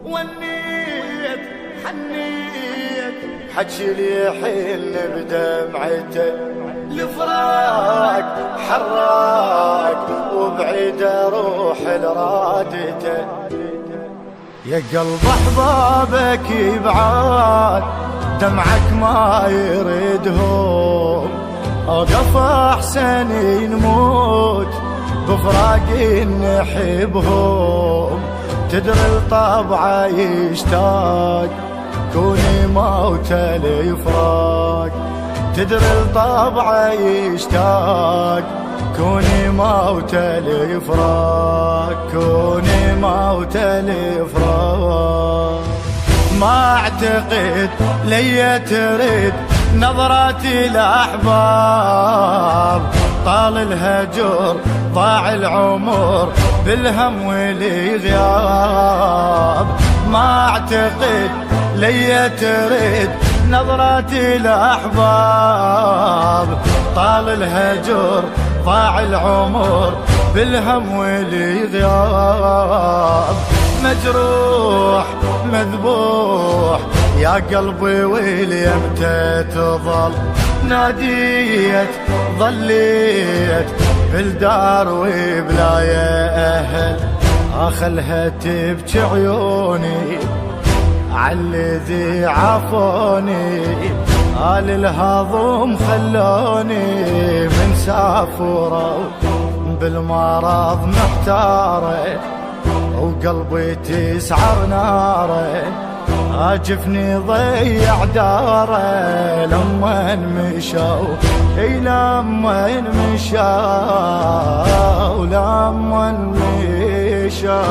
ونيت حنيت حكي لي حين بدمعته، الفراق حراق وبعيد اروح لرادته. يا قلب احبابك يبعاد دمعك ما يريدهم، اوقف احسن ينموت بفراق نحبهم. تدري الطبع يشتاق كوني موت الفراق، تدري الطبع يشتاق كوني موت الفراق، كوني موت الفراق. ما اعتقد لي ترد نظراتي الاحباب، طال الهجر ضاع العمر بالهم والغياب. ما اعتقد لي ترد نظراتي الاحباب، طال الهجر ضاع العمر بالهم والغياب. مجروح مذبوح يا قلبي وليمتى تظل، ناديت ظليت بالدار وبلا يا اهل. اخلها تبكي عيوني عالذي عافوني، آل الهضم خلوني من سافورة بالمرض محتارة، وقلبي تسعر ناره. جفني ضيع داره لما مشوا، اي لما مشوا، لما مشوا.